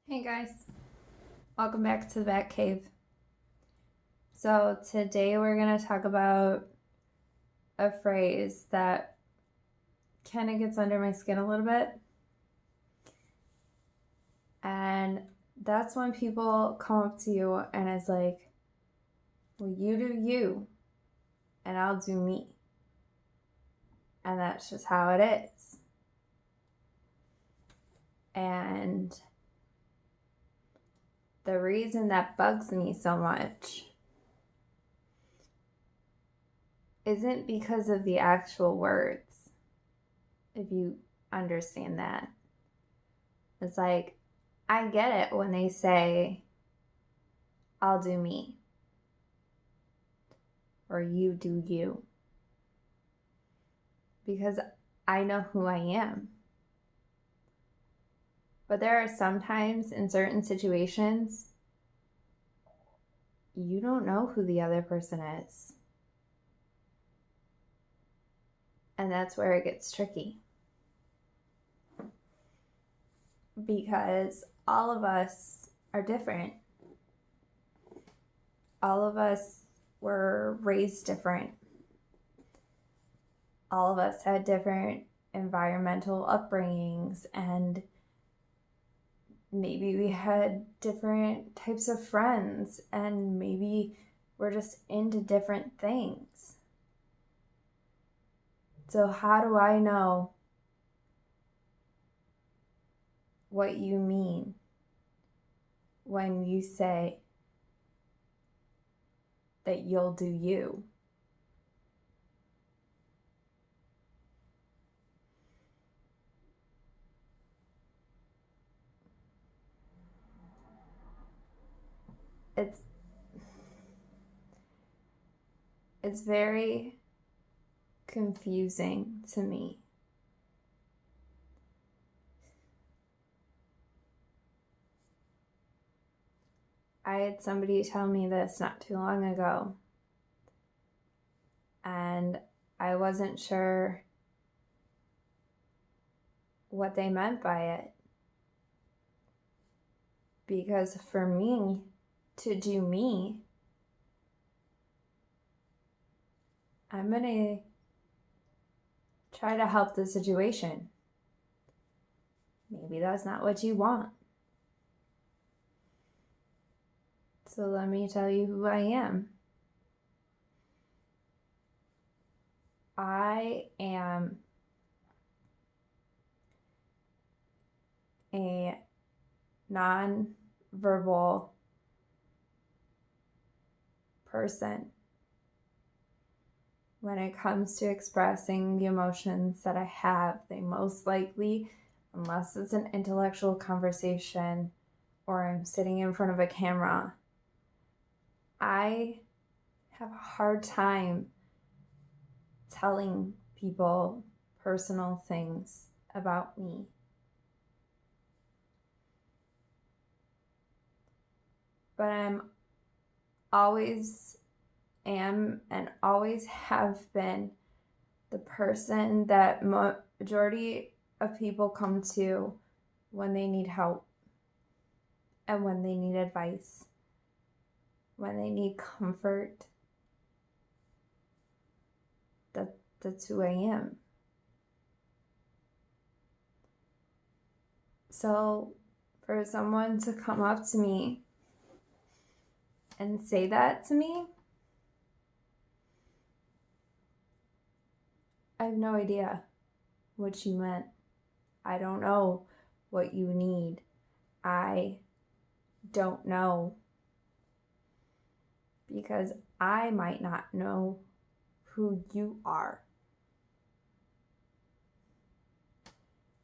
Hey guys, welcome back to the Bat Cave. So today we're going to talk about a phrase that kind of gets under my skin a little bit. And that's when people come up to you and it's like, well, you do you and I'll do me. And that's just how it is. And the reason that bugs me so much isn't because of the actual words, if you understand that. It's like, I get it when they say, I'll do me, or you do you, because I know who I am. But there are sometimes in certain situations, you don't know who the other person is. And that's where it gets tricky. Because all of us are different. All of us were raised different. All of us had different environmental upbringings, and maybe we had different types of friends, and maybe we're just into different things. So how do I know what you mean when you say that you'll do you? It's very confusing to me. I had somebody tell me this not too long ago, and I wasn't sure what they meant by it. Because for me to do me, I'm going to try to help the situation. Maybe that's not what you want. So let me tell you who I am. I am a non-verbal person when it comes to expressing the emotions that I have. They most likely, unless it's an intellectual conversation or I'm sitting in front of a camera, I have a hard time telling people personal things about me. But I'm always am and always have been the person that majority of people come to when they need help and when they need advice, when they need comfort. That's who I am. So for someone to come up to me and say that to me, I have no idea what you meant. I don't know what you need. I don't know, because I might not know who you are.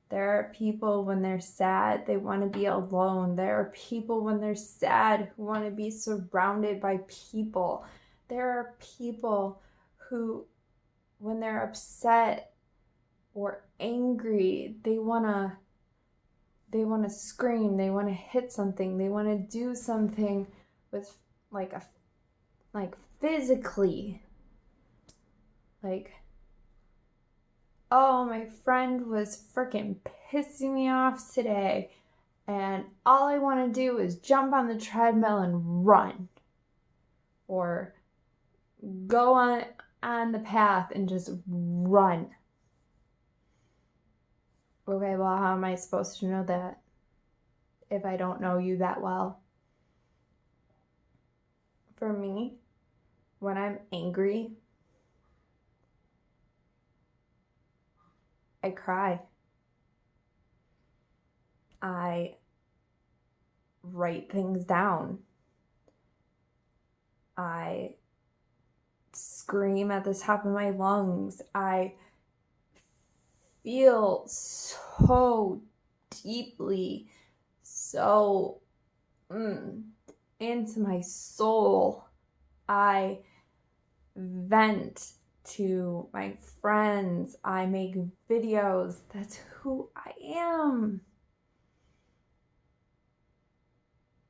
There are people when they're sad, they want to be alone. There are people when they're sad who want to be surrounded by people. There are people who, when they're upset or angry, they want to scream, they want to hit something, they want to do something with like physically. Like, oh, my friend was freaking pissing me off today, and all I want to do is jump on the treadmill and run, or go on the path and just run. Okay, well, how am I supposed to know that if I don't know you that well? For me, when I'm angry, I cry. I write things down. I scream at the top of my lungs. I feel so deeply, so into my soul. I vent to my friends. I make videos. That's who I am.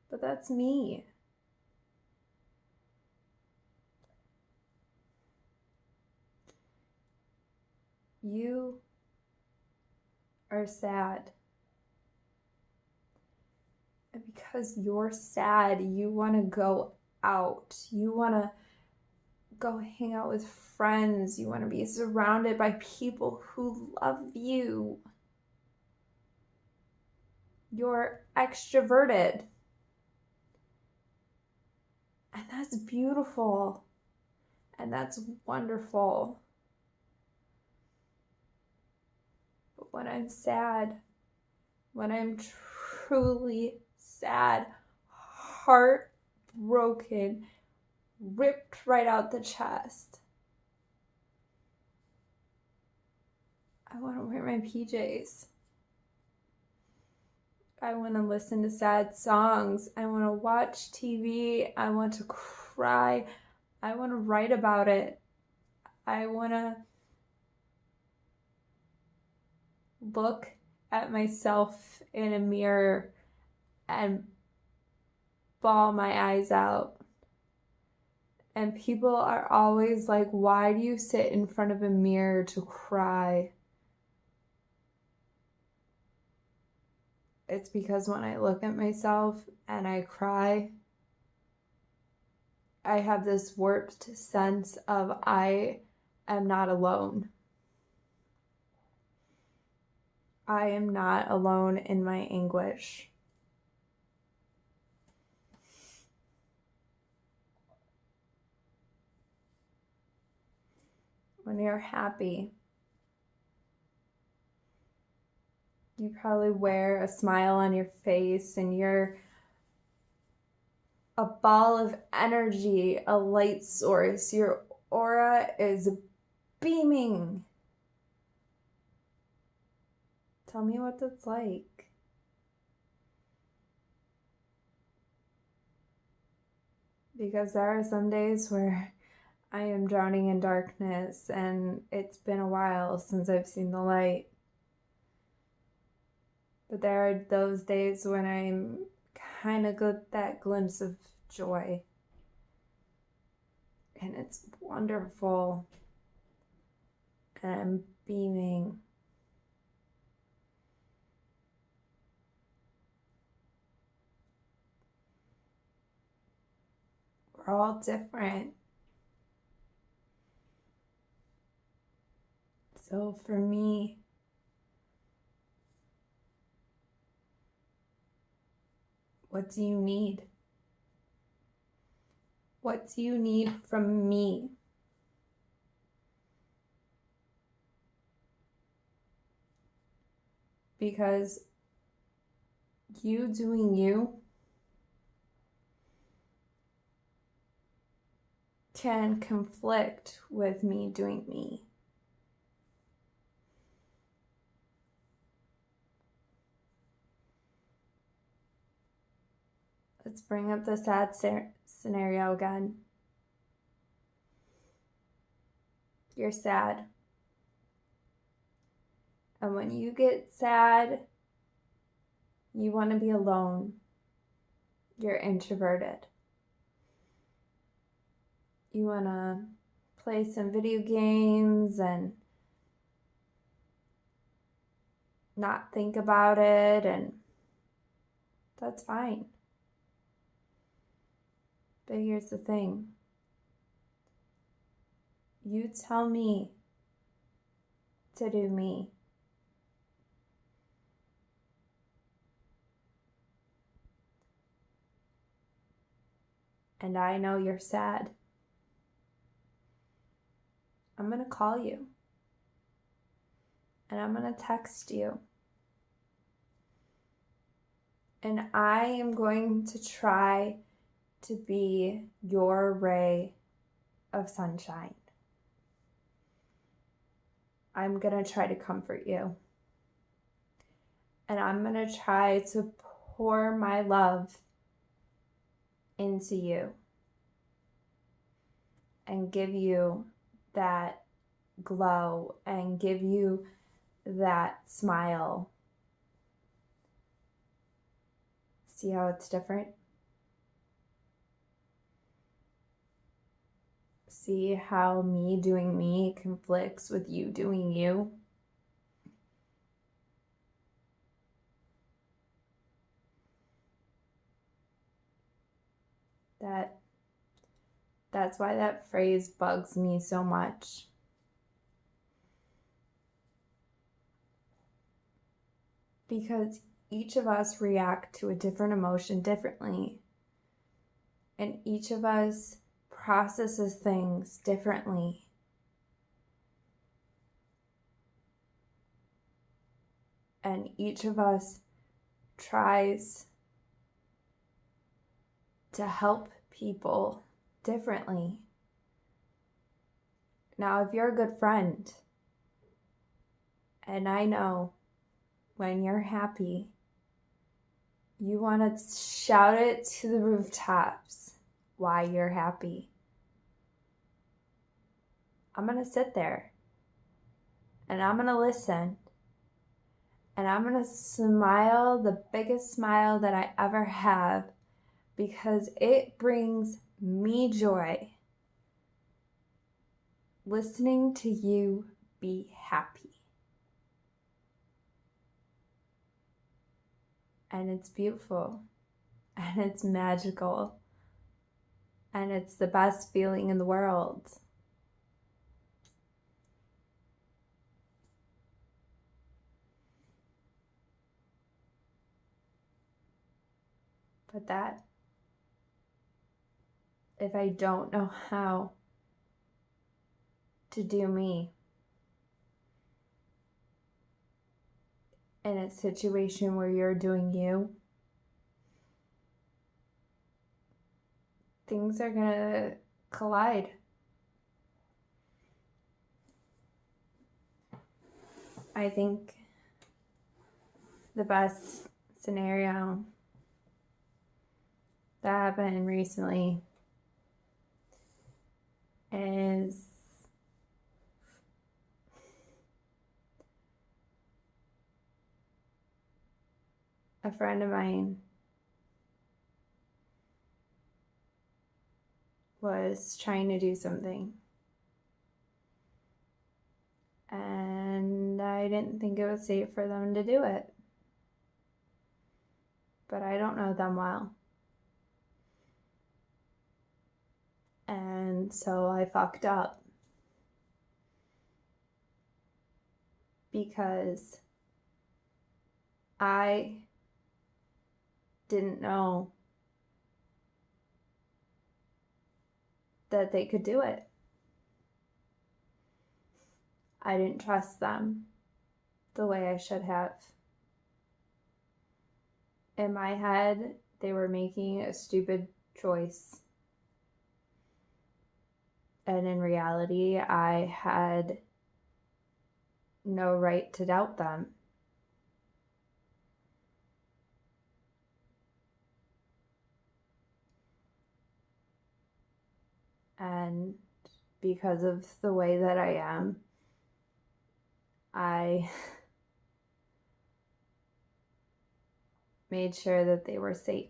But that's me. You are sad. And because you're sad, you want to go out. You want to go hang out with friends. You want to be surrounded by people who love you. You're extroverted. And that's beautiful. And that's wonderful. But when I'm sad, when I'm truly sad, heartbroken, ripped right out the chest, I want to wear my PJs. I want to listen to sad songs. I want to watch TV. I want to cry. I want to write about it. I want to look at myself in a mirror and bawl my eyes out. And people are always like, why do you sit in front of a mirror to cry? It's because when I look at myself and I cry, I have this warped sense of I am not alone. I am not alone in my anguish. When you're happy, you probably wear a smile on your face and you're a ball of energy, a light source. Your aura is beaming. Tell me what that's like. Because there are some days where I am drowning in darkness and it's been a while since I've seen the light. But there are those days when I'm kind of got that glimpse of joy. And it's wonderful. And I'm beaming. We're all different. So for me, what do you need? What do you need from me? Because you doing you can conflict with me doing me. Let's bring up the sad scenario again. You're sad. And when you get sad, you want to be alone. You're introverted. You want to play some video games and not think about it and That's fine. But here's the thing. You tell me to do me. And I know you're sad. I'm going to call you. And I'm going to text you. And I am going to try to be your ray of sunshine. I'm going to try to comfort you. And I'm going to try to pour my love into you and give you that glow and give you that smile. See how it's different? See how me doing me conflicts with you doing you? That's why that phrase bugs me so much. Because each of us react to a different emotion differently. And each of us processes things differently. And each of us tries to help people differently. Now, if you're a good friend, and I know when you're happy, you want to shout it to the rooftops why you're happy. I'm going to sit there and I'm going to listen and I'm going to smile the biggest smile that I ever have because it brings me joy listening to you be happy. And it's beautiful and it's magical and it's the best feeling in the world. But that, if I don't know how to do me in a situation where you're doing you, things are gonna collide. I think the best scenario that happened recently is a friend of mine was trying to do something. And I didn't think it was safe for them to do it. But I don't know them well. And so I fucked up. Because I didn't know that they could do it. I didn't trust them the way I should have. In my head, they were making a stupid choice. And in reality, I had no right to doubt them. And because of the way that I am, I made sure that they were safe.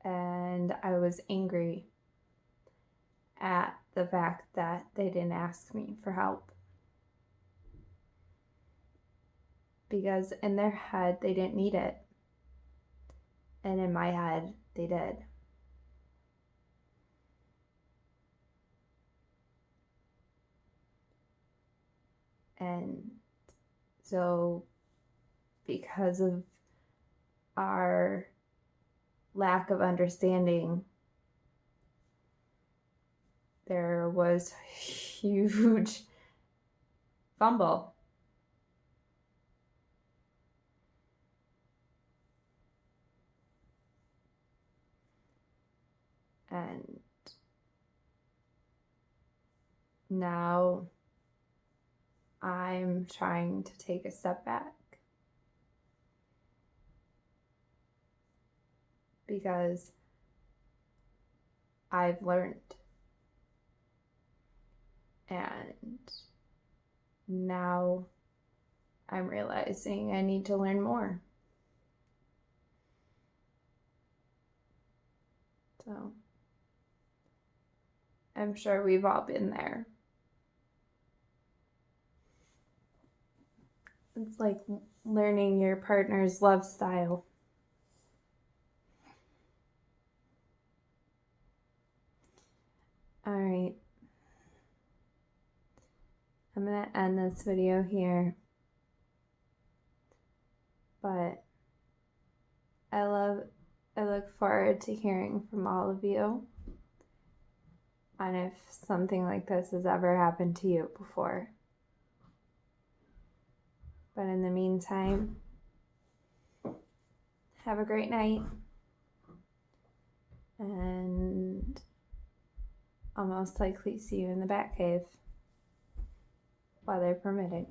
And I was angry at the fact that they didn't ask me for help. because in their head they didn't need it. And in my head, they did. And so, because of our lack of understanding, there was huge fumble. And now I'm trying to take a step back because I've learned, and now I'm realizing I need to learn more. So I'm sure we've all been there. It's like learning your partner's love style. All right. I'm going to end this video here. But I look forward to hearing from all of you. And if something like this has ever happened to you before. But in the meantime, have a great night. And I'll most likely see you in the Batcave, weather permitting.